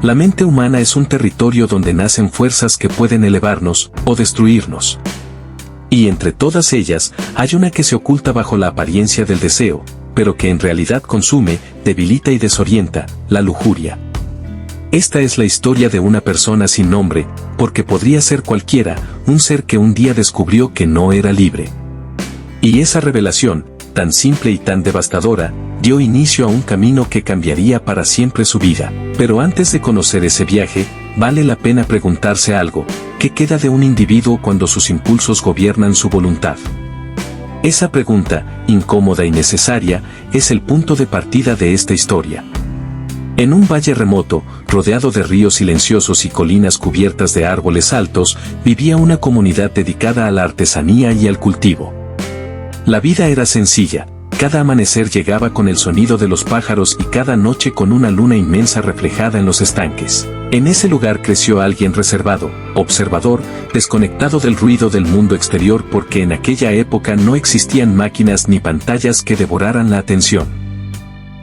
La mente humana es un territorio donde nacen fuerzas que pueden elevarnos o destruirnos. Y entre todas ellas, hay una que se oculta bajo la apariencia del deseo, pero que en realidad consume, debilita y desorienta, la lujuria. Esta es la historia de una persona sin nombre, porque podría ser cualquiera, un ser que un día descubrió que no era libre. Y esa revelación, tan simple y tan devastadora, dio inicio a un camino que cambiaría para siempre su vida. Pero antes de conocer ese viaje, vale la pena preguntarse algo: ¿qué queda de un individuo cuando sus impulsos gobiernan su voluntad? Esa pregunta, incómoda y necesaria, es el punto de partida de esta historia. En un valle remoto, rodeado de ríos silenciosos y colinas cubiertas de árboles altos, vivía una comunidad dedicada a la artesanía y al cultivo. La vida era sencilla. Cada amanecer llegaba con el sonido de los pájaros y cada noche con una luna inmensa reflejada en los estanques. En ese lugar creció alguien reservado, observador, desconectado del ruido del mundo exterior, porque en aquella época no existían máquinas ni pantallas que devoraran la atención.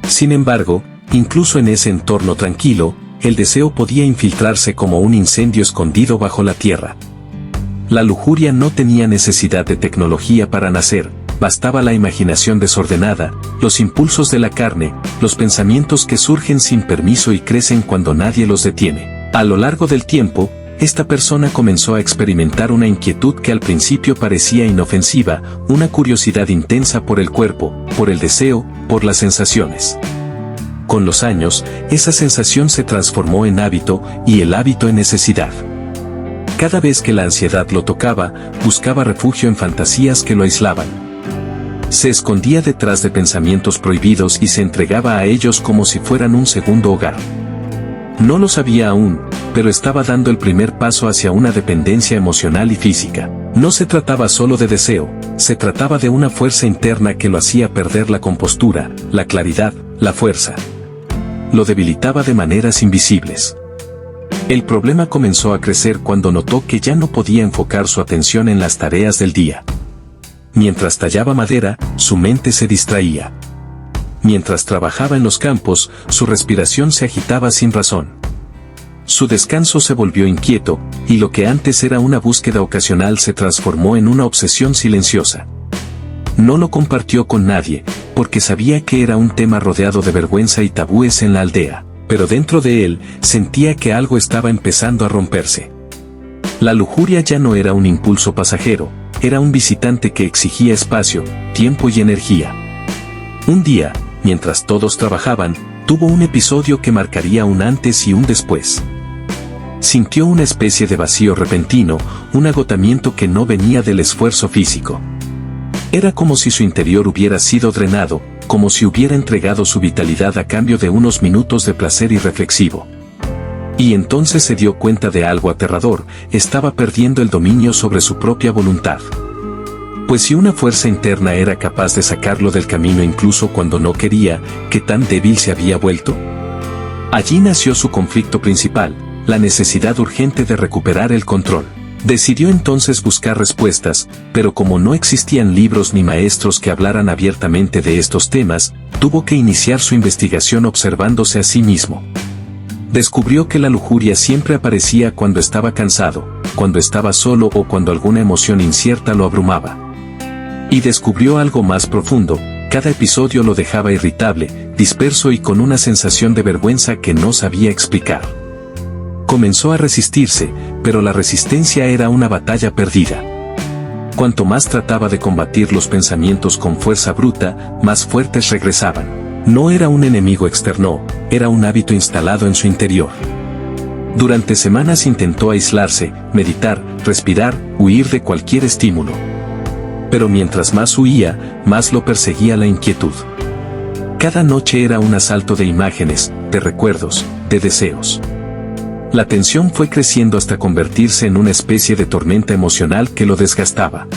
Sin embargo, incluso en ese entorno tranquilo, el deseo podía infiltrarse como un incendio escondido bajo la tierra. La lujuria no tenía necesidad de tecnología para nacer. Bastaba la imaginación desordenada, los impulsos de la carne, los pensamientos que surgen sin permiso y crecen cuando nadie los detiene. A lo largo del tiempo, esta persona comenzó a experimentar una inquietud que al principio parecía inofensiva, una curiosidad intensa por el cuerpo, por el deseo, por las sensaciones. Con los años, esa sensación se transformó en hábito y el hábito en necesidad. Cada vez que la ansiedad lo tocaba, buscaba refugio en fantasías que lo aislaban. Se escondía detrás de pensamientos prohibidos y se entregaba a ellos como si fueran un segundo hogar. No lo sabía aún, pero estaba dando el primer paso hacia una dependencia emocional y física. No se trataba solo de deseo, se trataba de una fuerza interna que lo hacía perder la compostura, la claridad, la fuerza. Lo debilitaba de maneras invisibles. El problema comenzó a crecer cuando notó que ya no podía enfocar su atención en las tareas del día. Mientras tallaba madera, su mente se distraía. Mientras trabajaba en los campos, su respiración se agitaba sin razón. Su descanso se volvió inquieto, y lo que antes era una búsqueda ocasional se transformó en una obsesión silenciosa. No lo compartió con nadie, porque sabía que era un tema rodeado de vergüenza y tabúes en la aldea, pero dentro de él, sentía que algo estaba empezando a romperse. La lujuria ya no era un impulso pasajero, era un visitante que exigía espacio, tiempo y energía. Un día, mientras todos trabajaban, tuvo un episodio que marcaría un antes y un después. Sintió una especie de vacío repentino, un agotamiento que no venía del esfuerzo físico. Era como si su interior hubiera sido drenado, como si hubiera entregado su vitalidad a cambio de unos minutos de placer irreflexivo. Y entonces se dio cuenta de algo aterrador: estaba perdiendo el dominio sobre su propia voluntad. Pues si una fuerza interna era capaz de sacarlo del camino incluso cuando no quería, ¿qué tan débil se había vuelto? Allí nació su conflicto principal, la necesidad urgente de recuperar el control. Decidió entonces buscar respuestas, pero como no existían libros ni maestros que hablaran abiertamente de estos temas, tuvo que iniciar su investigación observándose a sí mismo. Descubrió que la lujuria siempre aparecía cuando estaba cansado, cuando estaba solo o cuando alguna emoción incierta lo abrumaba. Y descubrió algo más profundo: cada episodio lo dejaba irritable, disperso y con una sensación de vergüenza que no sabía explicar. Comenzó a resistirse, pero la resistencia era una batalla perdida. Cuanto más trataba de combatir los pensamientos con fuerza bruta, más fuertes regresaban. No era un enemigo externo, era un hábito instalado en su interior. Durante semanas intentó aislarse, meditar, respirar, huir de cualquier estímulo. Pero mientras más huía, más lo perseguía la inquietud. Cada noche era un asalto de imágenes, de recuerdos, de deseos. La tensión fue creciendo hasta convertirse en una especie de tormenta emocional que lo desgastaba.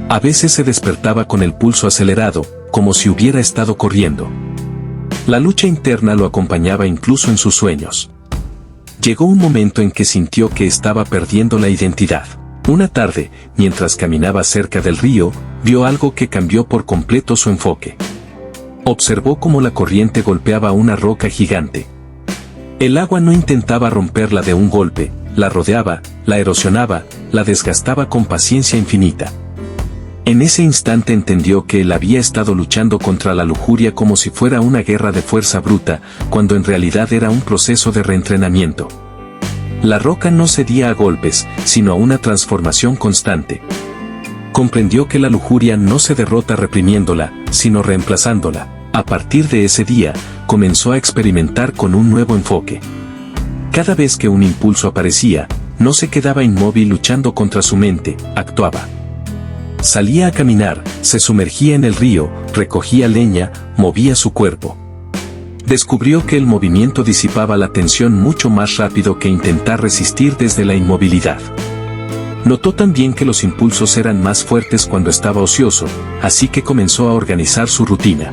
A veces se despertaba con el pulso acelerado, como si hubiera estado corriendo. La lucha interna lo acompañaba incluso en sus sueños. Llegó un momento en que sintió que estaba perdiendo la identidad. Una tarde, mientras caminaba cerca del río, vio algo que cambió por completo su enfoque. Observó cómo la corriente golpeaba una roca gigante. El agua no intentaba romperla de un golpe, la rodeaba, la erosionaba, la desgastaba con paciencia infinita. En ese instante entendió que él había estado luchando contra la lujuria como si fuera una guerra de fuerza bruta, cuando en realidad era un proceso de reentrenamiento. La roca no cedía a golpes, sino a una transformación constante. Comprendió que la lujuria no se derrota reprimiéndola, sino reemplazándola. A partir de ese día, comenzó a experimentar con un nuevo enfoque. Cada vez que un impulso aparecía, no se quedaba inmóvil luchando contra su mente, actuaba. Salía a caminar, se sumergía en el río, recogía leña, movía su cuerpo. Descubrió que el movimiento disipaba la tensión mucho más rápido que intentar resistir desde la inmovilidad. Notó también que los impulsos eran más fuertes cuando estaba ocioso, así que comenzó a organizar su rutina.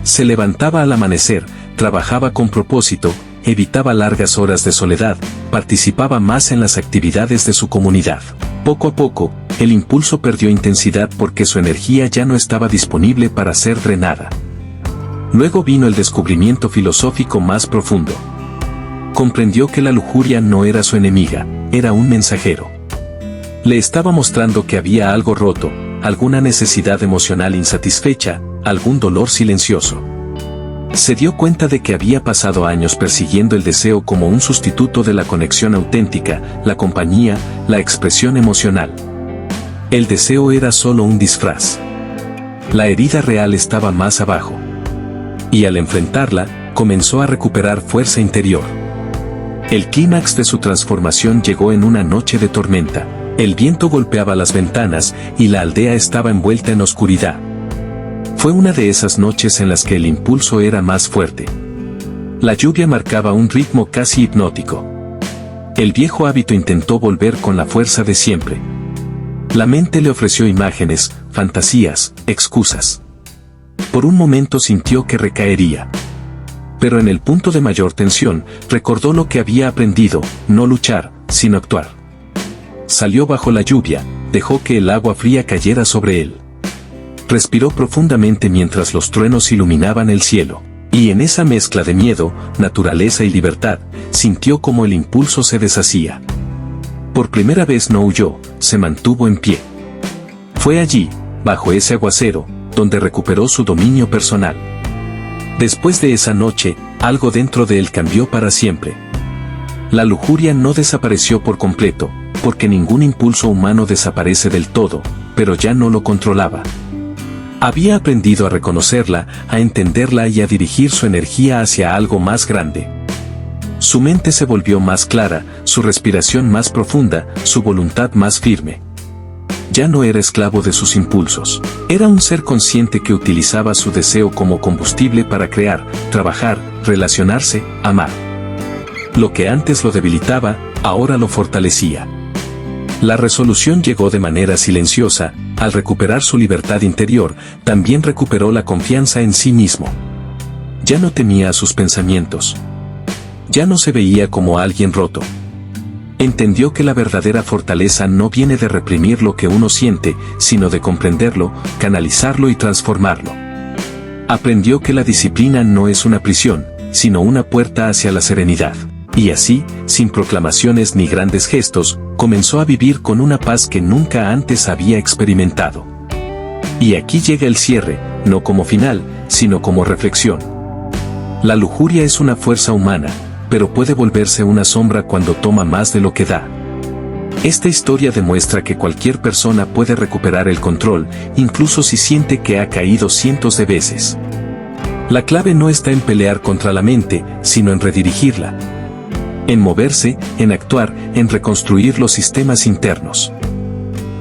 Se levantaba al amanecer, trabajaba con propósito, evitaba largas horas de soledad, participaba más en las actividades de su comunidad. Poco a poco, el impulso perdió intensidad porque su energía ya no estaba disponible para ser drenada. Luego vino el descubrimiento filosófico más profundo. Comprendió que la lujuria no era su enemiga, era un mensajero. Le estaba mostrando que había algo roto, alguna necesidad emocional insatisfecha, algún dolor silencioso. Se dio cuenta de que había pasado años persiguiendo el deseo como un sustituto de la conexión auténtica, la compañía, la expresión emocional. El deseo era solo un disfraz. La herida real estaba más abajo. Y al enfrentarla, comenzó a recuperar fuerza interior. El clímax de su transformación llegó en una noche de tormenta. El viento golpeaba las ventanas y la aldea estaba envuelta en oscuridad. Fue una de esas noches en las que el impulso era más fuerte. La lluvia marcaba un ritmo casi hipnótico. El viejo hábito intentó volver con la fuerza de siempre. La mente le ofreció imágenes, fantasías, excusas. Por un momento sintió que recaería. Pero en el punto de mayor tensión, recordó lo que había aprendido, no luchar, sino actuar. Salió bajo la lluvia, dejó que el agua fría cayera sobre él. Respiró profundamente mientras los truenos iluminaban el cielo. Y en esa mezcla de miedo, naturaleza y libertad, sintió como el impulso se deshacía. Por primera vez no huyó, se mantuvo en pie. Fue allí, bajo ese aguacero, donde recuperó su dominio personal. Después de esa noche, algo dentro de él cambió para siempre. La lujuria no desapareció por completo, porque ningún impulso humano desaparece del todo, pero ya no lo controlaba. Había aprendido a reconocerla, a entenderla y a dirigir su energía hacia algo más grande. Su mente se volvió más clara, su respiración más profunda, su voluntad más firme. Ya no era esclavo de sus impulsos. Era un ser consciente que utilizaba su deseo como combustible para crear, trabajar, relacionarse, amar. Lo que antes lo debilitaba, ahora lo fortalecía. La resolución llegó de manera silenciosa. Al recuperar su libertad interior, también recuperó la confianza en sí mismo. Ya no temía a sus pensamientos. Ya no se veía como alguien roto. Entendió que la verdadera fortaleza no viene de reprimir lo que uno siente, sino de comprenderlo, canalizarlo y transformarlo. Aprendió que la disciplina no es una prisión, sino una puerta hacia la serenidad. Y así, sin proclamaciones ni grandes gestos, comenzó a vivir con una paz que nunca antes había experimentado. Y aquí llega el cierre, no como final, sino como reflexión. La lujuria es una fuerza humana, pero puede volverse una sombra cuando toma más de lo que da. Esta historia demuestra que cualquier persona puede recuperar el control, incluso si siente que ha caído cientos de veces. La clave no está en pelear contra la mente, sino en redirigirla. En moverse, en actuar, en reconstruir los sistemas internos.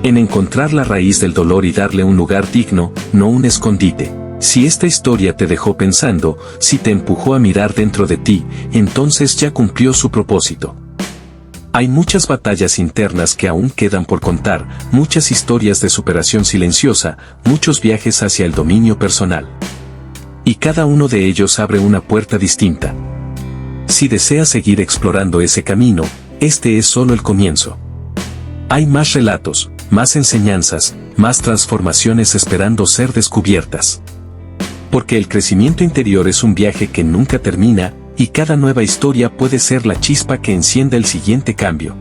En encontrar la raíz del dolor y darle un lugar digno, no un escondite. Si esta historia te dejó pensando, si te empujó a mirar dentro de ti, entonces ya cumplió su propósito. Hay muchas batallas internas que aún quedan por contar, muchas historias de superación silenciosa, muchos viajes hacia el dominio personal. Y cada uno de ellos abre una puerta distinta. Si deseas seguir explorando ese camino, este es solo el comienzo. Hay más relatos, más enseñanzas, más transformaciones esperando ser descubiertas. Porque el crecimiento interior es un viaje que nunca termina, y cada nueva historia puede ser la chispa que encienda el siguiente cambio.